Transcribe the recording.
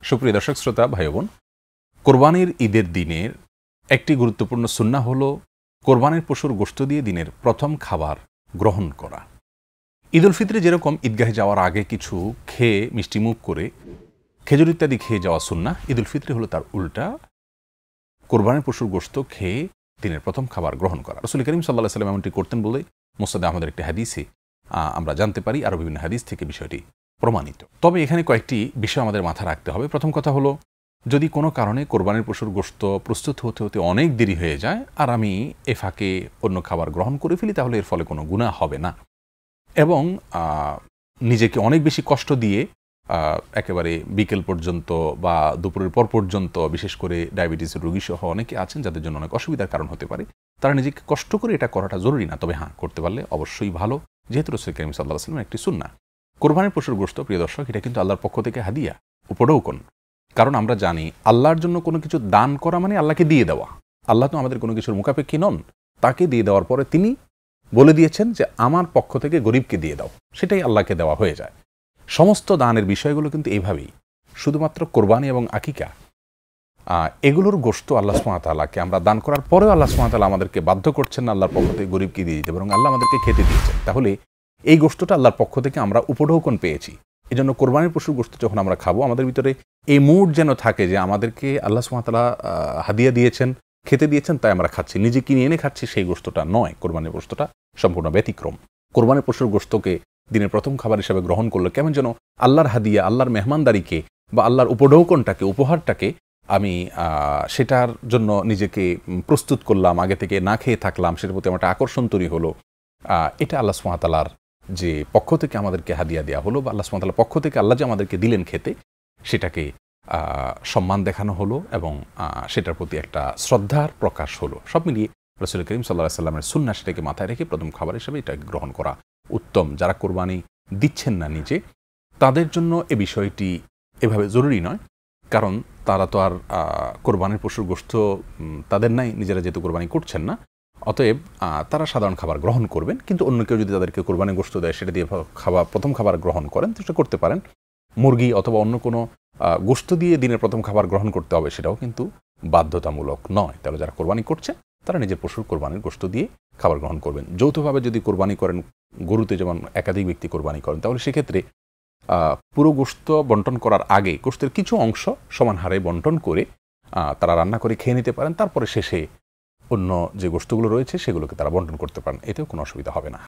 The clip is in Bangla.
সুপ্রিয় দর্শক শ্রোতা ভাই বোন, কোরবানির ঈদের দিনের একটি গুরুত্বপূর্ণ সুন্নাহ হল কোরবানির পশুর গোশত দিয়ে দিনের প্রথম খাবার গ্রহণ করা। ঈদ উল ফিতরে যেরকম ঈদগাহে যাওয়ার আগে কিছু খেয়ে মিষ্টিমুখ করে খেজুর ইত্যাদি খেয়ে যাওয়া সুন্নাহ, ঈদ উল ফিতরে হলো তার উল্টা, কোরবানির পশুর গোশত খেয়ে দিনের প্রথম খাবার গ্রহণ করা। রাসূল করিম সাল্লাল্লাহু আলাইহি ওয়াসাল্লাম এমনটি করতেন বলে মুসনাদে আহমদের একটি হাদিসে আমরা জানতে পারি, আরও বিভিন্ন হাদিস থেকে বিষয়টি প্রমাণিত। তবে এখানে কয়েকটি বিষয় আমাদের মাথা রাখতে হবে। প্রথম কথা হলো, যদি কোনো কারণে কোরবানির পশুর গোশত প্রস্তুত হতে হতে অনেক দেরি হয়ে যায় আর আমি এ ফাঁকে অন্য খাবার গ্রহণ করে ফেলি, তাহলে এর ফলে কোনো গুনাহ হবে না। এবং নিজেকে অনেক বেশি কষ্ট দিয়ে একেবারে বিকেল পর্যন্ত বা দুপুরের পর পর্যন্ত, বিশেষ করে ডায়াবেটিসের রোগী সহ অনেকে আছেন যাদের জন্য অনেক অসুবিধার কারণ হতে পারে, তারা নিজেকে কষ্ট করে এটা করাটা জরুরি না। তবে হ্যাঁ, করতে পারলে অবশ্যই ভালো, যেহেতু রাসূল করিম সাল্লাল্লাহু আলাইহি ওয়াসাল্লামের একটি সুন্নাহ। কোরবানির পশুর গোশত, প্রিয় দর্শক, এটা কিন্তু আল্লাহর পক্ষ থেকে হাদিয়া, উপঢৌকন। কারণ আমরা জানি আল্লাহর জন্য কোনো কিছু দান করা মানে আল্লাহকে দিয়ে দেওয়া। আল্লাহ তো আমাদের কোনো কিছুর মুখাপেক্ষী নন। তাকে দিয়ে দেওয়ার পরে তিনি বলে দিয়েছেন যে আমার পক্ষ থেকে গরিবকে দিয়ে দাও, সেটাই আল্লাহকে দেওয়া হয়ে যায়। সমস্ত দানের বিষয়গুলো কিন্তু এইভাবেই। শুধুমাত্র কোরবানি এবং আকিকা, এগুলোর গোশত আল্লাহ সুবহানাহু ওয়া তাআলাকে আমরা দান করার পরেও আল্লাহ সুবহানাহু ওয়া তাআলা আমাদেরকে বাধ্য করছেন না আল্লাহর পক্ষ থেকে গরিবকে দিয়ে দিতে, বরং আল্লাহ আমাদেরকে খেতে দিয়েছেন। তাহলে এই গোশতটা আল্লাহর পক্ষ থেকে আমরা উপঢৌকন পেয়েছি। এজন্য কোরবানির পশুর গোশত যখন আমরা খাবো, আমাদের ভিতরে এই মুড যেন থাকে যে আমাদেরকে আল্লাহ সুবহানাহু ওয়া তাআলা হাদিয়া দিয়েছেন, খেতে দিয়েছেন, তাই আমরা খাচ্ছি। নিজে কিনে এনে খাচ্ছি, সেই গোশতটা নয়। কোরবানির গোশতটা সম্পূর্ণ ব্যতিক্রম। কোরবানির পশুর গোশতকে দিনের প্রথম খাবার হিসেবে গ্রহণ করলে কেমন যেন আল্লাহর হাদিয়া, আল্লাহর মেহমানদারিকে বা আল্লাহর উপঢৌকনটাকে, উপহারটাকে আমি সেটার জন্য নিজেকে প্রস্তুত করলাম, আগে থেকে না খেয়ে থাকলাম, সেটার প্রতি আমার একটা আকর্ষণ তৈরি হলো। এটা আল্লাহ সুবহানাহু ওয়া তাআলার যে পক্ষ থেকে আমাদেরকে হাদিয়া দেওয়া হলো, বা আল্লাহ সুবহানাহু ওয়া তাআলার পক্ষ থেকে আল্লাহ যে আমাদেরকে দিলেন খেতে, সেটাকে সম্মান দেখানো হলো এবং সেটার প্রতি একটা শ্রদ্ধার প্রকাশ হলো। সব মিলিয়ে রাসূল করিম সাল্লাল্লাহু আলাইহি ওয়াসাল্লামের সুন্নাহ, সেটাকে মাথায় রেখে প্রথম খাবার হিসেবে এটাকে গ্রহণ করা উত্তম। যারা কোরবানি দিচ্ছেন না নিজে, তাদের জন্য এ বিষয়টি এভাবে জরুরি নয়, কারণ তারা তো আর কোরবানির পশুর গোশত তাদের নাই, নিজেরা যেহেতু কোরবানি করছেন না। অতএব তারা সাধারণ খাবার গ্রহণ করবেন, কিন্তু অন্য কেউ যদি তাদেরকে কোরবানির গোশত দেয়, সেটা দিয়ে প্রথম খাবার গ্রহণ করেন, তো সেটা করতে পারেন। মুরগি অথবা অন্য কোনো গোশত দিয়ে দিনের প্রথম খাবার গ্রহণ করতে হবে, সেটাও কিন্তু বাধ্যতামূলক নয়। তাহলে যারা কোরবানি করছে, তারা নিজের পশুর কোরবানির গোশত দিয়ে খাবার গ্রহণ করবেন। যৌথভাবে যদি কোরবানি করেন, গরুতে যেমন একাধিক ব্যক্তি কোরবানি করেন, তাহলে সেক্ষেত্রে পুরো গোশত বন্টন করার আগে গোশতের কিছু অংশ সমান হারে বন্টন করে তারা রান্না করে খেয়ে নিতে পারেন। তারপরে শেষে অন্য যে গোশতগুলো রয়েছে সেগুলোকে তারা বন্টন করতে পারেন, এতেও কোনো অসুবিধা হবে না।